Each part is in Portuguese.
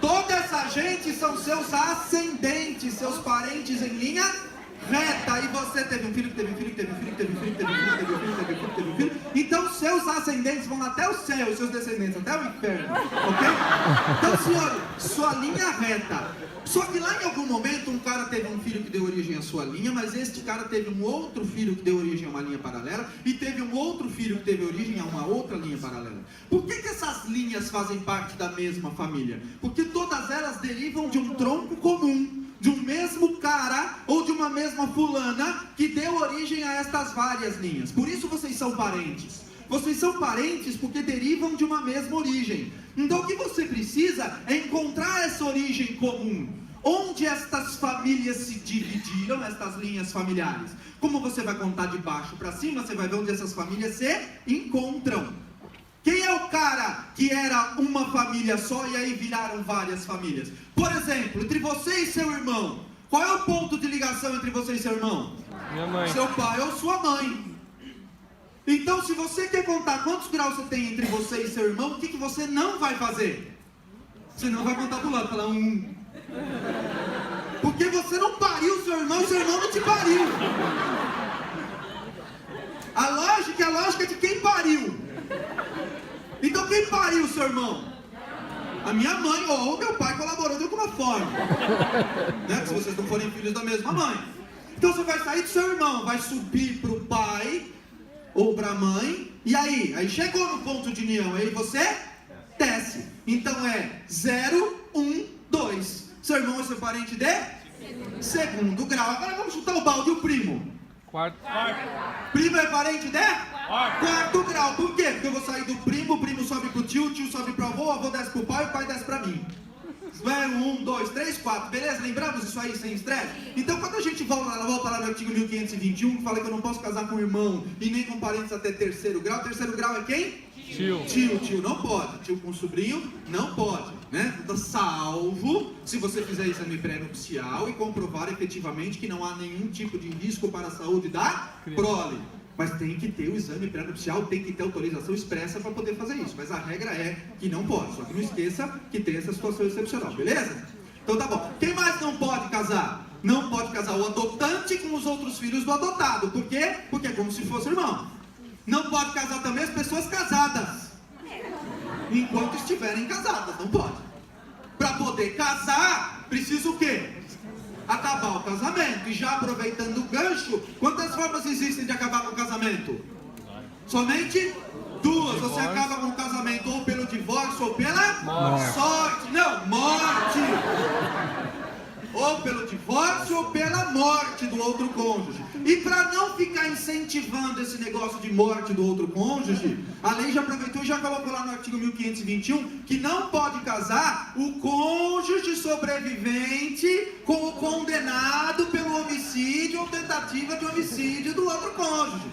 Toda essa gente são seus ascendentes, seus parentes em linha reta. E você teve um filho, que teve um filho, que teve um filho, que teve um filho, que teve um filho, que teve um filho, que teve um filho, que teve um filho. Então seus ascendentes vão até o céu, seus descendentes até o inferno, ok? Então, senhor, sua linha reta. Só que lá em algum momento um cara teve um filho que deu origem à sua linha, mas este cara teve um outro filho que deu origem a uma linha paralela, e teve um outro filho que teve origem a uma outra linha paralela. Por que essas linhas fazem parte da mesma família? Porque todas elas derivam de um tronco comum, de um mesmo cara ou de uma mesma fulana que deu origem a estas várias linhas. Por isso vocês são parentes. Vocês são parentes porque derivam de uma mesma origem. Então o que você precisa é encontrar essa origem comum. Onde estas famílias se dividiram, estas linhas familiares. Como você vai contar de baixo para cima, você vai ver onde essas famílias se encontram. Quem é o cara que era uma família só e aí viraram várias famílias? Por exemplo, entre você e seu irmão, qual é o ponto de ligação entre você e seu irmão? Minha mãe. Seu pai ou sua mãe. Então, se você quer contar quantos graus você tem entre você e seu irmão, o que você não vai fazer? Você não vai contar do lado, falar 1. Porque você não pariu seu irmão não te pariu. A lógica é a lógica de quem pariu. Então quem pariu o seu irmão? A minha mãe ou o meu pai colaborou de alguma forma, né? Se vocês não forem filhos da mesma mãe. Então você vai sair do seu irmão, vai subir para o pai ou para a mãe, e aí chegou no ponto de união, aí você desce. Então é 0, 1, 2. Seu irmão é seu parente de segundo grau. Agora vamos chutar o balde, o primo. Quarto. Primo é parente de quarto grau. Por quê? Porque eu vou sair do primo, o primo sobe pro tio, o tio sobe pro avô, o avô desce pro pai, o pai desce pra mim. 1, 2, 3, 4. Beleza? Lembramos isso aí sem estresse? Então quando a gente volta lá no artigo 1521, que fala que eu não posso casar com irmão e nem com parentes até terceiro grau. Terceiro grau é quem? Tio não pode. Tio com sobrinho não pode, né? Salvo se você fizer exame pré-nupcial e comprovar efetivamente que não há nenhum tipo de risco para a saúde da prole. Mas tem que ter o exame pré-nupcial, tem que ter autorização expressa para poder fazer isso. Mas a regra é que não pode. Só que não esqueça que tem essa situação excepcional, beleza? Então tá bom. Quem mais não pode casar? Não pode casar o adotante com os outros filhos do adotado. Por quê? Porque é como se fosse irmão. Não pode casar também as pessoas casadas. Enquanto estiverem casadas, não pode. Para poder casar, precisa o quê? Acabar o casamento. E já aproveitando o gancho, quantas formas existem de acabar com o casamento? Somente 2, você acaba com o casamento ou pelo divórcio ou pela sorte. Não, morte. Ou pelo divórcio ou pela morte do outro cônjuge. E para não ficar incentivando esse negócio de morte do outro cônjuge, a lei já aproveitou e já colocou lá no artigo 1521 que não pode casar o cônjuge sobrevivente com o condenado pelo homicídio ou tentativa de homicídio do outro cônjuge.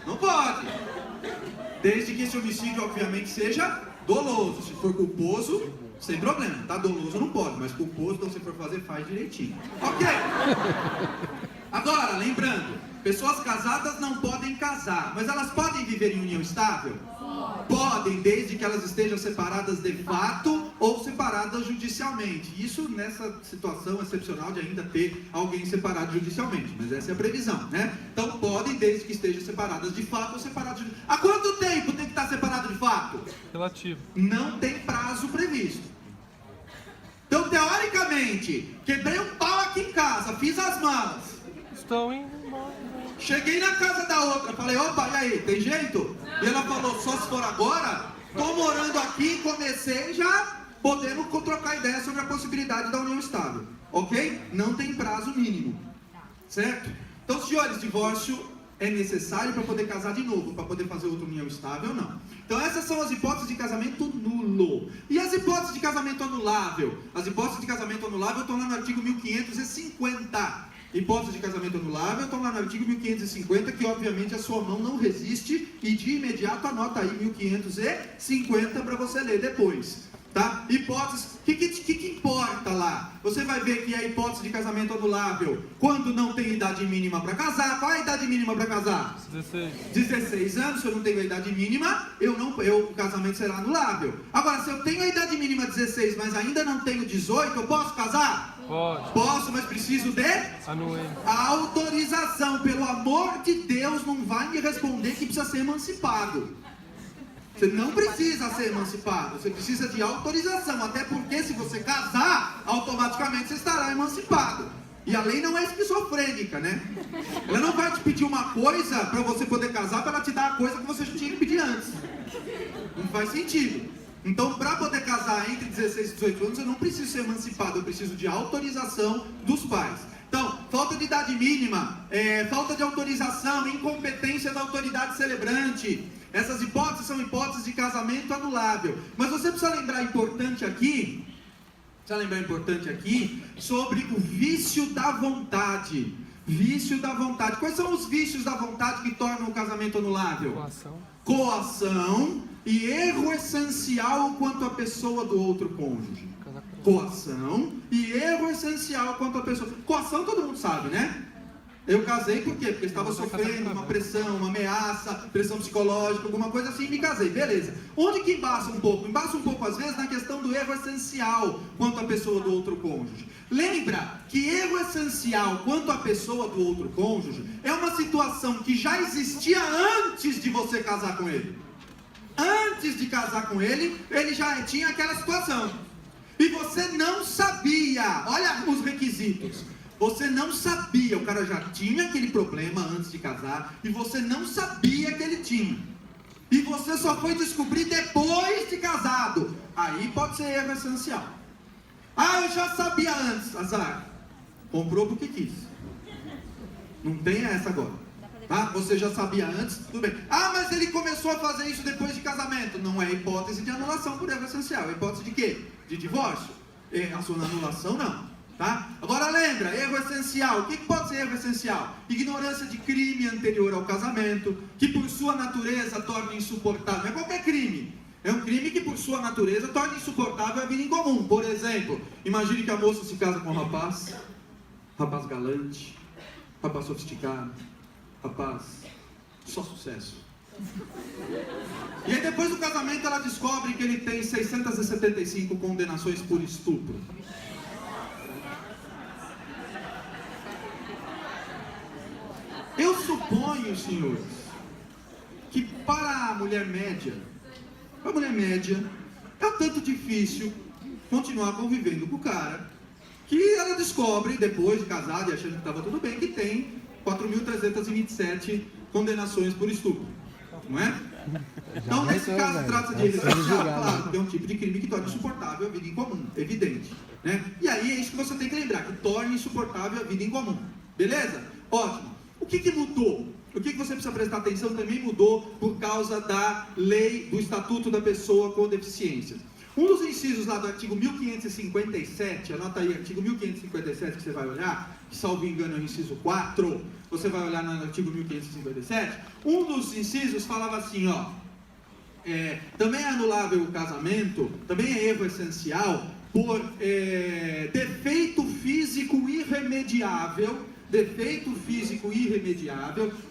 Não pode. Desde que esse homicídio, obviamente, seja doloso. Se for culposo, sem problema, tá? Doloso não pode, mas culposo, então se for fazer, faz direitinho. Ok! Agora, lembrando, pessoas casadas não podem casar, mas elas podem viver em união estável? Podem, desde que elas estejam separadas de fato ou separadas judicialmente. Isso nessa situação excepcional de ainda ter alguém separado judicialmente, mas essa é a previsão, né? Então podem, desde que estejam separadas de fato ou separadas judicialmente. Há quanto tempo tem que estar separado de fato? Relativo. Não tem prazo previsto. Então, teoricamente, quebrei um pau aqui em casa, fiz as malas. Estão indo embora. Cheguei na casa da outra, falei, opa, e aí, tem jeito? E ela falou, só se for agora, tô morando aqui, comecei já, podemos trocar ideia sobre a possibilidade da união estável, ok? Não tem prazo mínimo, certo? Então, senhores, divórcio é necessário para poder casar de novo, para poder fazer outra união estável ou não. Então essas são as hipóteses de casamento nulo. E as hipóteses de casamento anulável? As hipóteses de casamento anulável estão lá no artigo 1550. Hipóteses de casamento anulável estão lá no artigo 1550, que obviamente a sua mão não resiste, e de imediato anota aí 1550 para você ler depois. Tá? Hipóteses, o que importa lá? Você vai ver que é a hipótese de casamento anulável quando não tem idade mínima para casar. Qual é a idade mínima para casar? 16 anos. Se eu não tenho a idade mínima, o casamento será anulável. Agora, se eu tenho a idade mínima 16, mas ainda não tenho 18, eu posso casar? Pode. Posso, mas preciso de autorização. Pelo amor de Deus, não vai me responder que precisa ser emancipado. Você não precisa ser emancipado, você precisa de autorização, até porque se você casar, automaticamente você estará emancipado. E a lei não é esquizofrênica, né? Ela não vai te pedir uma coisa para você poder casar, para ela te dar a coisa que você já tinha que pedir antes. Não faz sentido. Então, para poder casar entre 16 e 18 anos, eu não preciso ser emancipado, eu preciso de autorização dos pais. Então, falta de idade mínima, falta de autorização, incompetência da autoridade celebrante. Essas hipóteses são hipóteses de casamento anulável. Mas você precisa lembrar importante aqui sobre o vício da vontade. Vício da vontade. Quais são os vícios da vontade que tornam o casamento anulável? Coação e erro essencial quanto à pessoa do outro cônjuge. Coação e erro essencial quanto à pessoa. Coação todo mundo sabe, né? Eu casei por quê? Porque estava sofrendo uma pressão, uma ameaça, pressão psicológica, alguma coisa assim, e me casei, beleza. Onde que embaça um pouco? Embaça um pouco às vezes na questão do erro essencial quanto à pessoa do outro cônjuge. Lembra que erro essencial quanto à pessoa do outro cônjuge é uma situação que já existia antes de você casar com ele. Antes de casar com ele, ele já tinha aquela situação. E você não sabia, olha os requisitos. Você não sabia, o cara já tinha aquele problema antes de casar, e você não sabia que ele tinha. E você só foi descobrir depois de casado. Aí pode ser erro essencial. Ah, eu já sabia antes, azar. Comprou porque quis. Não tem essa agora. Tá? Você já sabia antes, tudo bem. Ah, mas ele começou a fazer isso depois de casamento. Não é hipótese de anulação por erro essencial. É hipótese de quê? De divórcio. A sua anulação não. Tá? Agora lembra, erro essencial. O que pode ser erro essencial? Ignorância de crime anterior ao casamento, que por sua natureza torna insuportável. Não é qualquer crime. É um crime que por sua natureza torna insuportável a vida em comum. Por exemplo, imagine que a moça se casa com um rapaz galante, rapaz sofisticado, rapaz só sucesso. E aí depois do casamento ela descobre que ele tem 675 condenações por estupro. Eu suponho, senhores, que para a mulher média é um tanto difícil continuar convivendo com o cara, que ela descobre, depois de casada e achando que estava tudo bem, que tem 4.327 condenações por estupro, não é? Então, nesse caso, trata-se de residencial, julgado. claro, que é um tipo de crime que torna insuportável a vida em comum, evidente. Né? E aí é isso que você tem que lembrar, que torna insuportável a vida em comum. Beleza? Ótimo. O que mudou? O que você precisa prestar atenção também mudou por causa da lei do Estatuto da Pessoa com Deficiência. Um dos incisos lá do artigo 1557, anota aí, artigo 1557 que você vai olhar, que salvo engano é o inciso 4, você vai olhar no artigo 1557, um dos incisos falava assim, ó, também é anulável o casamento, também é erro essencial, por defeito físico irremediável,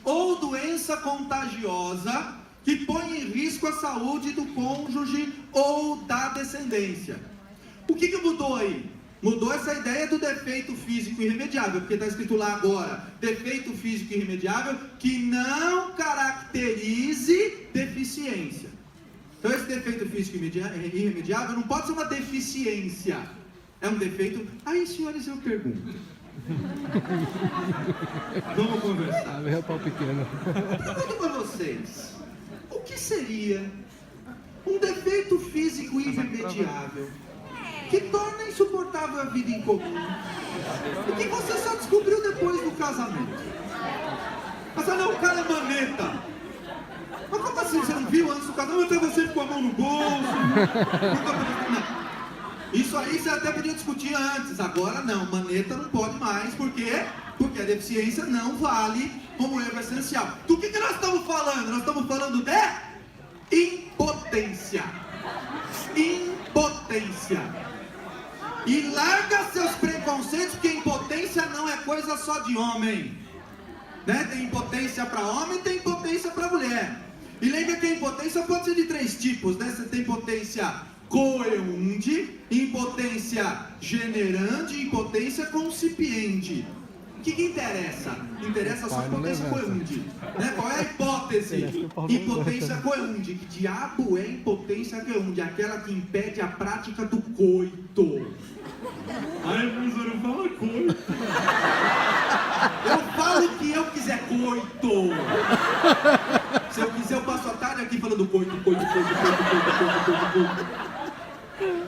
ou doença contagiosa que põe em risco a saúde do cônjuge ou da descendência. O que mudou aí? Mudou essa ideia do defeito físico irremediável, porque está escrito lá agora, defeito físico irremediável que não caracterize deficiência. Então esse defeito físico irremediável não pode ser uma deficiência, é um defeito. Aí, senhores, eu pergunto. Vamos conversar. É o pau pequeno. Pergunto para vocês, o que seria um defeito físico irremediável que torna insuportável a vida em comum e que você só descobriu depois do casamento? Mas não, o cara é maneta. Mas como assim, você não viu antes do casamento? Até você com a mão no bolso. Não. Isso aí você até podia discutir antes, agora não, maneta não pode mais, por quê? Porque a deficiência não vale como erro essencial. Do que nós estamos falando? Nós estamos falando de impotência. Impotência. E larga seus preconceitos, porque impotência não é coisa só de homem. Né? Tem impotência para homem e tem impotência para mulher. E lembra que a impotência pode ser de 3 tipos, né? Você tem impotência coeunde, impotência generande e impotência concipiente. O que interessa? Interessa só a impotência coeunde. Né? Qual é a hipótese? Impotência coeunde. Que diabo é impotência coeunde? Aquela que impede a prática do coito. Ai, professor, eu falo coito. Eu falo o que eu quiser, coito. Se eu quiser, eu passo a tarde aqui falando coito.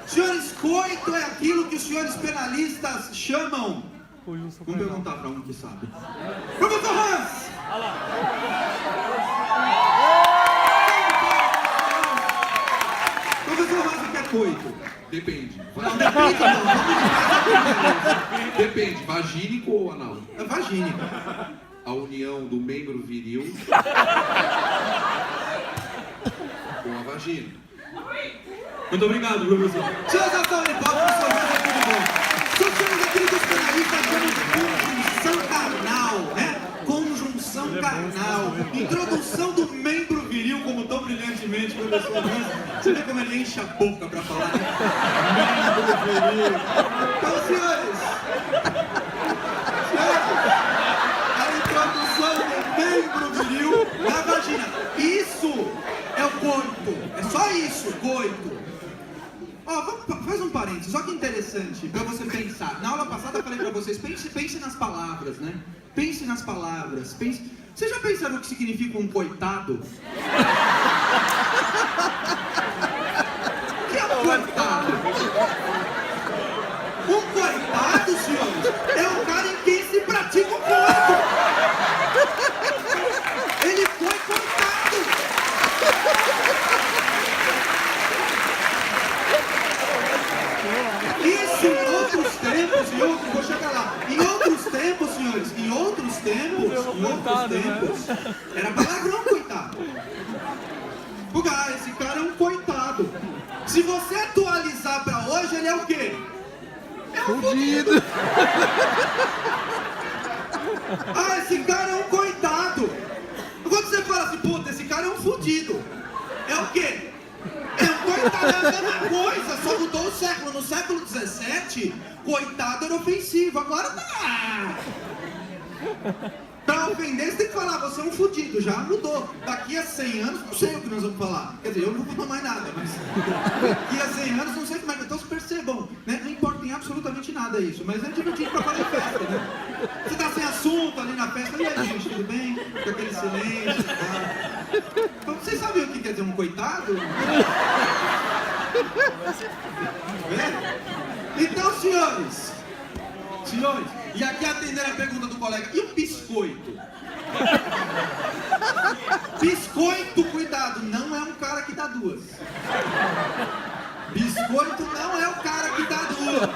Senhores, coito é aquilo que os senhores penalistas chamam. Vamos perguntar para um que sabe. Professor Hans! Professor Hans, o que é coito? Depende. Não, depende não. Depende, vagínico ou anal? É vagínico. A união do membro viril com a vagina. Muito obrigado, professor. Senhores, eu sou o Hipócrita, professor Hans, é tudo bom. São senhores aquilo que os penalistas chamam de conjunção carnal, né? Conjunção carnal. Introdução do membro viril, como tão brilhantemente, professor Hans. Você vê como ele enche a boca para falar, né? Membro viril. Então, senhores, a introdução do membro viril na vagina. Isso é o coito. É só isso, coito. Ó, faz um parênteses, olha que interessante para você pensar. Na aula passada eu falei para vocês, pense nas palavras, né? Pense nas palavras. Vocês já pensaram o que significa um coitado? O que é um coitado? Um coitado, senhores, é um cara em quem se pratica o coito. Ele foi coitado. Isso em outros tempos, vou chegar lá. Em outros tempos, senhores, era palavrão, coitado. Porque, esse cara é um coitado. Se você atualizar pra hoje, ele é o quê? É um fudido. Esse cara é um coitado. Quando você fala assim, puta, esse cara é um fudido, é o quê? É um coitado, é a mesma coisa, só mudou o século. No século XVII, coitado era ofensivo, agora tá. Pra ofender, você tem que falar, você é um fudido, já mudou. Daqui a 100 anos, não sei o que nós vamos falar. Quer dizer, eu não vou falar mais nada, mas daqui a 100 anos, não sei como é que. Então, percebam, né? Não importa em absolutamente nada isso, mas é divertido pra fazer festa, né? Você tá sem assunto ali na festa, e aí, gente, tudo bem? Com aquele silêncio, tá? Então, você Vocês sabiam o que quer dizer um coitado? Então, senhores, e aqui atender a pergunta do colega, e o biscoito? Biscoito, cuidado, não é um cara que dá duas. Biscoito não é o cara que dá duas.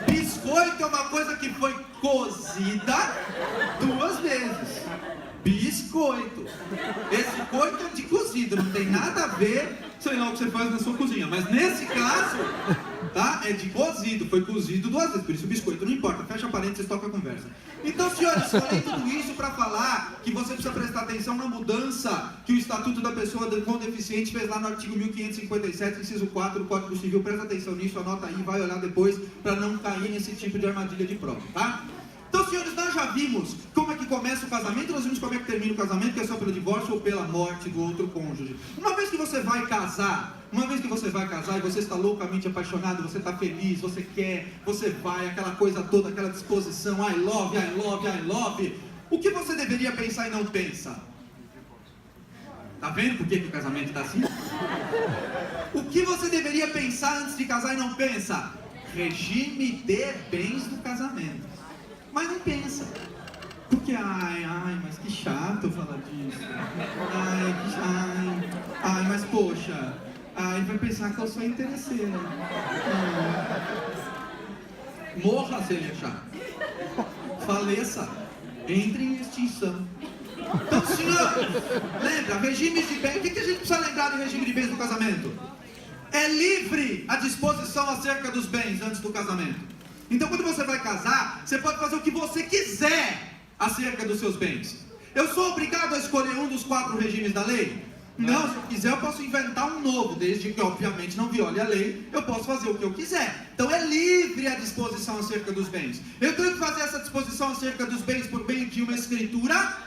Biscoito é uma coisa que foi cozida 2 vezes. Biscoito. Esse coito é de cozido, não tem nada a ver, sei lá o que você faz na sua cozinha. Mas nesse caso, tá? É de cozido, foi cozido 2 vezes. Por isso o biscoito não importa, fecha parênteses, toca a conversa. Então, senhores, falei tudo isso para falar que você precisa prestar atenção na mudança que o Estatuto da Pessoa com Deficiente fez lá no artigo 1557, inciso 4 do Código Civil. Presta atenção nisso, anota aí, vai olhar depois para não cair nesse tipo de armadilha de prova, tá? Então, senhores, nós já vimos como é que começa o casamento, nós vimos como é que termina o casamento, que é só pelo divórcio ou pela morte do outro cônjuge. Uma vez que você vai casar e você está loucamente apaixonado, você está feliz, você quer, você vai, aquela coisa toda, aquela disposição, I love, I love, I love, o que você deveria pensar e não pensa? Tá vendo por que o casamento está assim? O que você deveria pensar antes de casar e não pensa? Regime de bens do casamento. Mas não pensa. Porque, mas que chato falar disso. Ai, mas poxa. Vai pensar que eu sou interesseira. Morra se ele achar. Faleça. Entre em extinção. Então, senhor, lembra, regime de bens. O que a gente precisa lembrar do regime de bens do casamento? É livre a disposição acerca dos bens antes do casamento. Então, quando você vai casar, você pode fazer o que você quiser acerca dos seus bens. Eu sou obrigado a escolher um dos 4 regimes da lei? Não, se eu quiser eu posso inventar um novo, desde que obviamente não viole a lei, eu posso fazer o que eu quiser. Então é livre a disposição acerca dos bens. Eu tenho que fazer essa disposição acerca dos bens por meio de uma escritura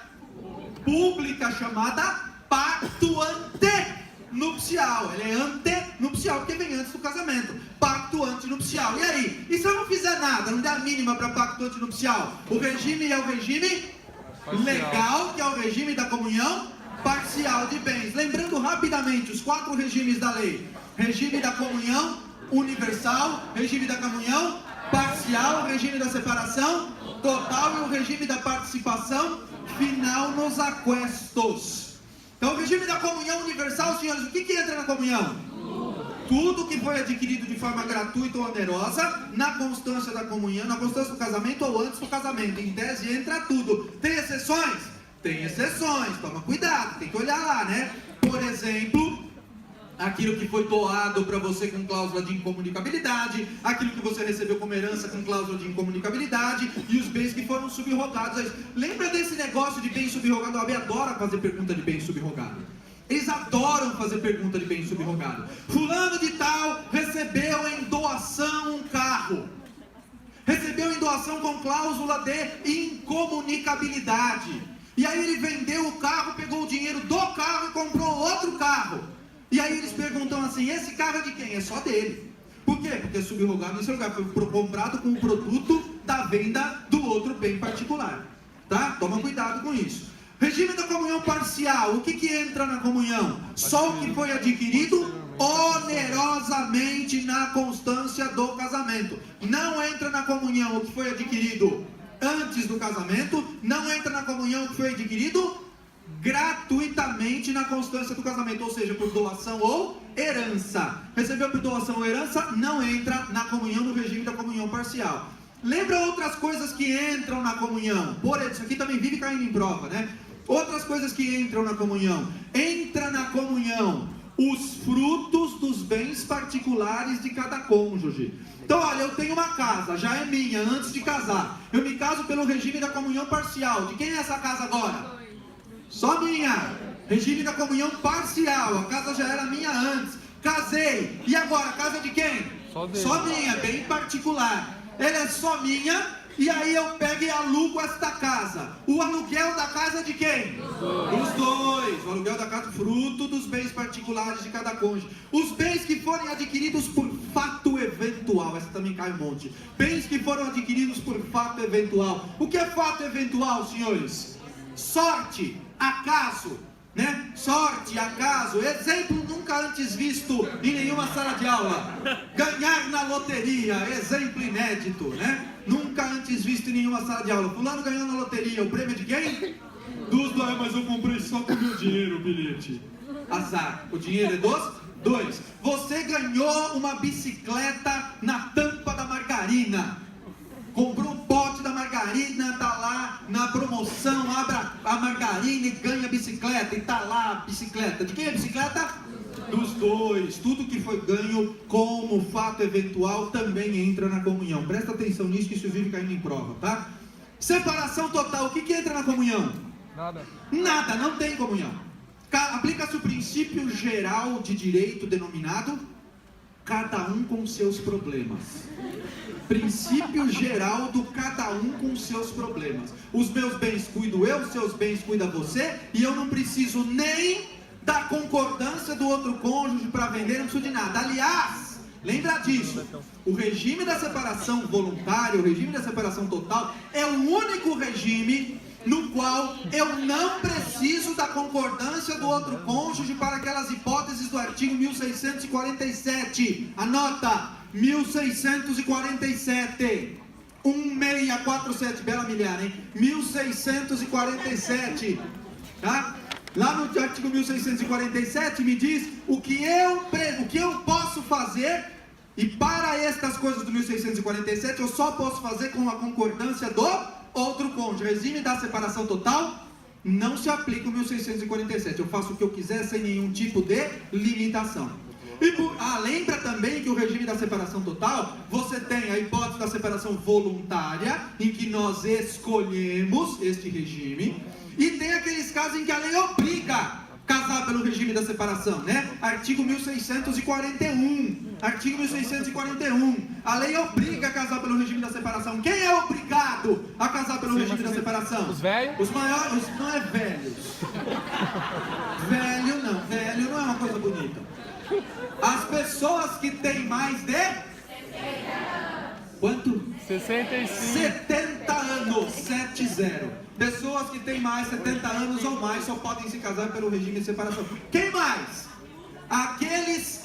pública chamada pacto antenupcial. Ele é antenupcial porque vem antes do casamento. Pacto antenupcial. E aí? E se eu não fizer nada, não der a mínima para pacto antenupcial? O regime é o regime legal, que é o regime da comunhão parcial de bens. Lembrando rapidamente os 4 regimes da lei: regime da comunhão universal, regime da comunhão parcial, regime da separação total e o regime da participação final nos aquestos. Então, o regime da comunhão universal, senhores, o que entra na comunhão? Tudo que foi adquirido de forma gratuita ou onerosa, na constância da comunhão, na constância do casamento ou antes do casamento. Em tese entra tudo. Tem exceções? Tem exceções, toma cuidado, tem que olhar lá, né? Por exemplo, aquilo que foi doado para você com cláusula de incomunicabilidade, aquilo que você recebeu como herança com cláusula de incomunicabilidade e os bens que foram subrogados. Lembra desse negócio de bem subrogado? A OAB adora fazer pergunta de bem subrogado. Eles adoram fazer pergunta de bem subrogado. Fulano de tal recebeu em doação um carro. Recebeu em doação com cláusula de incomunicabilidade. E aí ele vendeu o carro, pegou o dinheiro do carro e comprou outro carro. E aí eles perguntam assim, esse carro é de quem? É só dele. Por quê? Porque é subrogado nesse lugar, foi comprado com o produto da venda do outro bem particular. Tá? Toma cuidado com isso. Regime da comunhão parcial, o que entra na comunhão? Só o que foi adquirido onerosamente na constância do casamento. Não entra na comunhão o que foi adquirido antes do casamento, não entra na comunhão o que foi adquirido gratuitamente na constância do casamento, ou seja, por doação ou herança. Recebeu por doação ou herança, não entra na comunhão no regime da comunhão parcial. Lembra outras coisas que entram na comunhão? Por isso aqui também vive caindo em prova, né? Outras coisas que entram na comunhão. Entra na comunhão os frutos dos bens particulares de cada cônjuge. Então, olha, eu tenho uma casa, já é minha, antes de casar. Eu me caso pelo regime da comunhão parcial. De quem é essa casa agora? Só minha. Regime da comunhão parcial. A casa já era minha antes. Casei. E agora, a casa de quem? Só minha, bem particular. Ela é só minha. E aí eu pego e alugo esta casa. O aluguel da casa é de quem? Os dois. O aluguel da casa, fruto dos bens particulares de cada cônjuge. Os bens que forem adquiridos por fato eventual. Essa também cai um monte. Bens que foram adquiridos por fato eventual. O que é fato eventual, senhores? Sorte, acaso, né? Sorte, acaso, exemplo nunca antes visto em nenhuma sala de aula. Ganhar na loteria, exemplo inédito, né? Nunca antes visto em nenhuma sala de aula. Fulano ganhou na loteria, o prêmio de quem? Dos dois, mas eu comprei só com o meu dinheiro o bilhete. Azar, o dinheiro é dos dois. Você ganhou uma bicicleta na tampa da margarina. Comprou um pote da margarina, tá lá na promoção, abre a margarina e ganha a bicicleta. E tá lá a bicicleta. De quem é a bicicleta? Dos dois. Tudo que foi ganho como fato eventual também entra na comunhão. Presta atenção nisso que isso vive caindo em prova, tá? Separação total. O que entra na comunhão? Nada. Nada, não tem comunhão. Aplica-se o princípio geral de direito denominado cada um com seus problemas. Princípio geral do cada um com seus problemas. Os meus bens cuido eu, os seus bens cuida você, e eu não preciso nem da concordância do outro cônjuge para vender, não preciso de nada. Aliás, lembra disso, o regime da separação voluntária, o regime da separação total, é o único regime no qual eu não preciso da concordância do outro cônjuge para aquelas hipóteses do artigo 1647. Anota, 1647. 1647, bela milhar, hein? 1647, tá? Lá no artigo 1647 me diz o que eu posso fazer, e para estas coisas do 1647 eu só posso fazer com a concordância do outro cônjuge. O regime da separação total não se aplica o 1647. Eu faço o que eu quiser sem nenhum tipo de limitação. E lembra também que o regime da separação total, você tem a hipótese da separação voluntária, em que nós escolhemos este regime, e tem aqueles casos em que a lei obriga casar pelo regime da separação, né? Artigo 1641. Artigo 1641. A lei obriga a casar pelo regime da separação. Quem é obrigado a casar pelo regime da separação? Os velhos? Os maiores, não é velhos. Velho não é uma coisa bonita. As pessoas que têm mais de... Quanto? 65. 70 anos, 70. Pessoas que têm mais 70 anos ou mais só podem se casar pelo regime de separação. Quem mais? Aqueles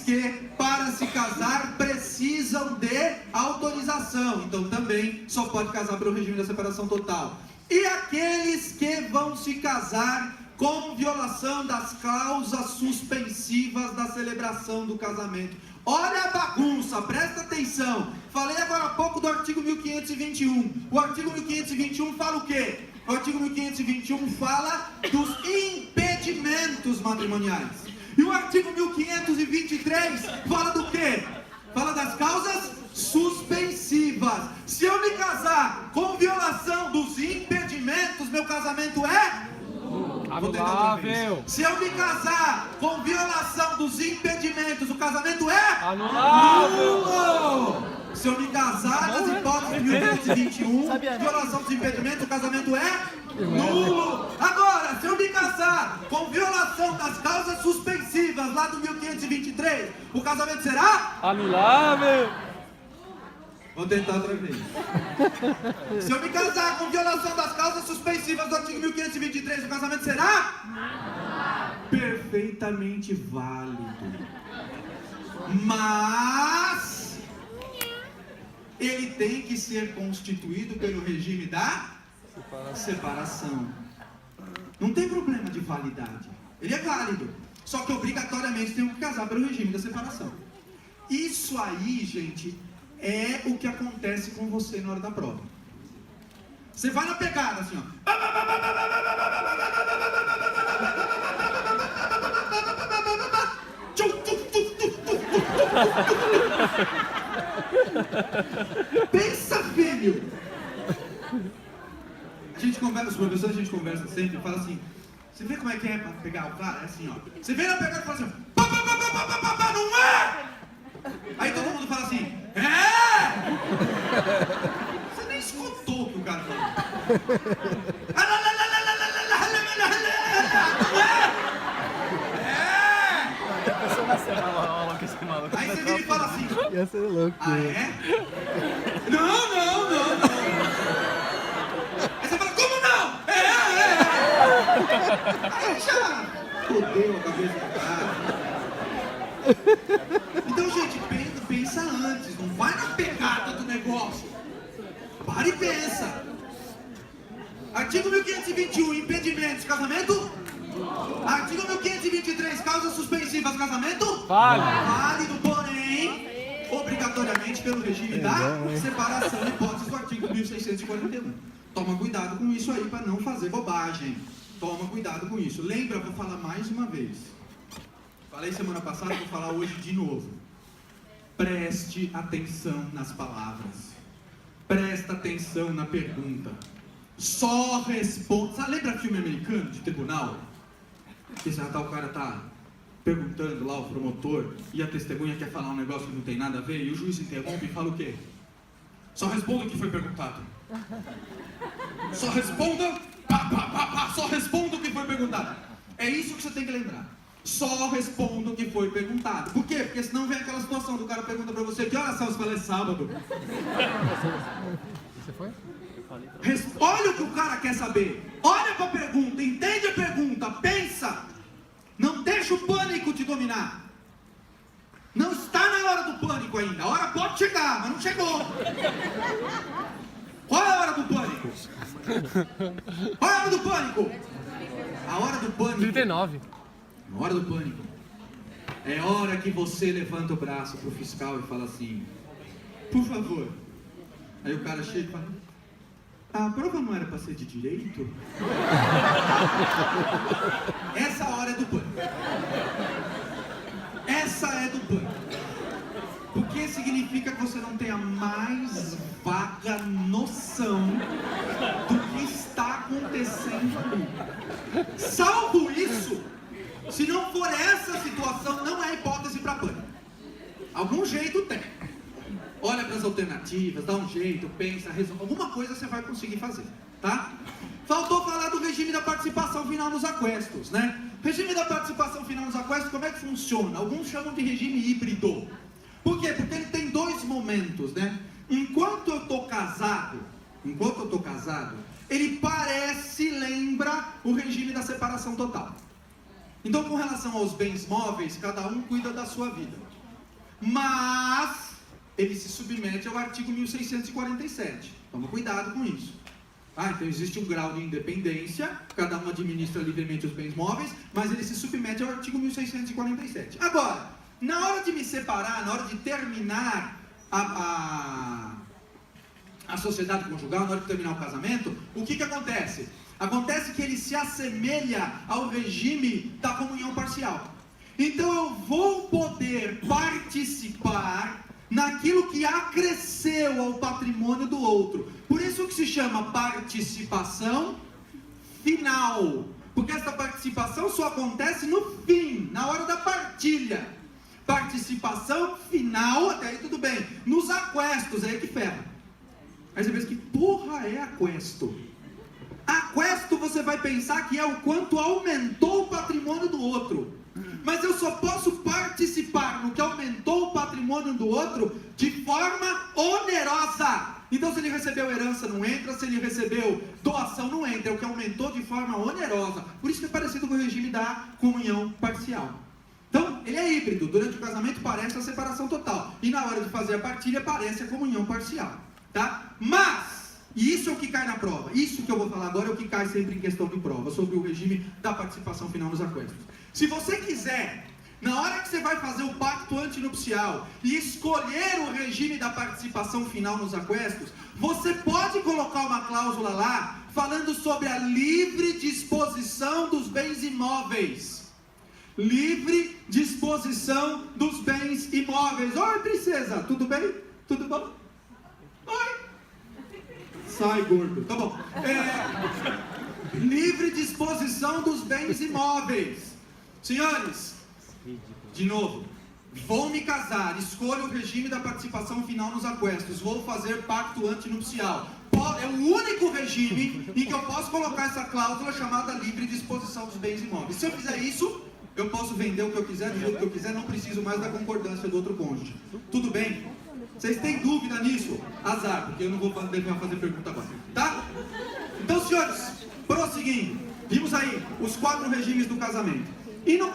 que para se casar precisam de autorização. Então também só pode casar pelo regime da separação total. E aqueles que vão se casar com violação das cláusulas suspensivas da celebração do casamento. Olha a bagunça, presta atenção. Falei agora há pouco do artigo 1521. O artigo 1521 fala o quê? O artigo 1521 fala dos impedimentos matrimoniais. E o artigo 1523 fala do quê? Fala das causas suspensivas. Se eu me casar com violação dos impedimentos, meu casamento é... Anulável. Se eu me casar com violação dos impedimentos, o casamento é Anulável. Se eu me casar nas hipóteses de 1521, violação dos impedimentos, o casamento é nulo. Agora, se eu me casar com violação das causas suspensivas lá do 1523, o casamento será Anulável. Vou tentar outra vez. Se eu me casar com violação das causas suspensivas do artigo 1523, o casamento será perfeitamente válido. Mas ele tem que ser constituído pelo regime da separação. Não tem problema de validade. Ele é válido. Só que obrigatoriamente tem que casar pelo regime da separação. Isso aí, gente, é o que acontece com você na hora da prova. Você vai na pegada assim, ó. Pensa, filho. A gente conversa, os professores, a gente conversa sempre e fala assim: você vê como é que é pra pegar o cara? É assim, ó. Você vem na pegada e fala assim: não é? Aí todo mundo fala assim: é! Você nem escutou o que o cara falou. Aí você vira e fala assim: ia ser louco. ah, é? Não. Aí você fala: como não? É. Aí já fodeu a cabeça do cara. Então, gente, pensa antes, não vai na pegada do negócio. Para e pensa. Artigo 1521, impedimentos, casamento? Artigo 1523, causas suspensivas, casamento? Válido, porém, obrigatoriamente pelo regime da separação, hipótese do artigo 1641. Toma cuidado com isso aí para não fazer bobagem. Toma cuidado com isso. Lembra, vou falar mais uma vez. Falei semana passada, vou falar hoje de novo. Preste atenção nas palavras. Presta atenção na pergunta. Só responda. Sabe, lembra filme americano de tribunal? Que o cara tá perguntando lá, o promotor, e a testemunha quer falar um negócio que não tem nada a ver, e o juiz interrompe e fala o quê? Só responda o que foi perguntado. Só responda, só responda o que foi perguntado. É isso que você tem que lembrar. Só responda o que foi perguntado. Por quê? Porque senão vem aquela situação do cara pergunta pra você, que horas são? Você fala, é sábado. Você foi? Olha o que o cara quer saber. Olha pra pergunta, entende a pergunta, pensa. Não deixa o pânico te dominar. Não está na hora do pânico ainda. A hora pode chegar, mas não chegou. Qual é a hora do pânico? Qual é a hora do pânico? A hora do pânico. 39. A hora do pânico. É hora que você levanta o braço pro fiscal e fala assim: por favor. Aí o cara chega e fala: a prova não era para ser de direito? Essa hora é do pânico. Essa é do pânico. Porque significa que você não tem a mais vaga noção do que está acontecendo ali. Salvo isso, se não for essa situação, não é hipótese para pânico. Algum jeito tem. Olha para as alternativas, dá um jeito, pensa, resolve. Alguma coisa você vai conseguir fazer, tá? Faltou falar do regime da participação final nos aquestos, né? Regime da participação final nos aquestos, como é que funciona? Alguns chamam de regime híbrido. Por quê? Porque ele tem dois momentos, né? Enquanto eu tô casado, ele lembra o regime da separação total. Então, com relação aos bens móveis, cada um cuida da sua vida. Mas ele se submete ao artigo 1647. Toma cuidado com isso. Então existe um grau de independência, cada um administra livremente os bens móveis, mas ele se submete ao artigo 1647. Agora, na hora de me separar, na hora de terminar a sociedade conjugal, na hora de terminar o casamento, o que acontece? Acontece que ele se assemelha ao regime da comunhão parcial. Então eu vou poder participar naquilo que acresceu ao patrimônio do outro. Por isso que se chama participação final. Porque essa participação só acontece no fim, na hora da partilha. Participação final, até aí tudo bem. Nos aquestos, aí que ferra. Aí você pensa, que porra é aquesto? Aquesto você vai pensar que é o quanto aumentou o patrimônio do outro. Mas eu só posso participar no que aumentou o patrimônio do outro de forma onerosa. Então, se ele recebeu herança, não entra. Se ele recebeu doação, não entra. É o que aumentou de forma onerosa. Por isso que é parecido com o regime da comunhão parcial. Então, ele é híbrido. Durante o casamento parece a separação total. E na hora de fazer a partilha, parece a comunhão parcial. Tá? Mas, e isso é o que cai na prova. Isso que eu vou falar agora é o que cai sempre em questão de prova. Sobre o regime da participação final nos aquestos. Se você quiser, na hora que você vai fazer o pacto antinupcial e escolher o regime da participação final nos aquestos, você pode colocar uma cláusula lá falando sobre a livre disposição dos bens imóveis. Livre disposição dos bens imóveis. Oi, princesa, tudo bem? Tudo bom? Oi. Sai, gordo. Tá bom. Livre disposição dos bens imóveis. Senhores, de novo, vou me casar, escolho o regime da participação final nos aquestos, vou fazer pacto antinupcial. É o único regime em que eu posso colocar essa cláusula chamada livre disposição dos bens imóveis. Se eu fizer isso, eu posso vender o que eu quiser, do jeito que eu quiser, não preciso mais da concordância do outro cônjuge. Tudo bem? Vocês têm dúvida nisso? Azar, porque eu não vou fazer pergunta agora, tá? Então, senhores, prosseguindo. Vimos aí os 4 regimes do casamento. E no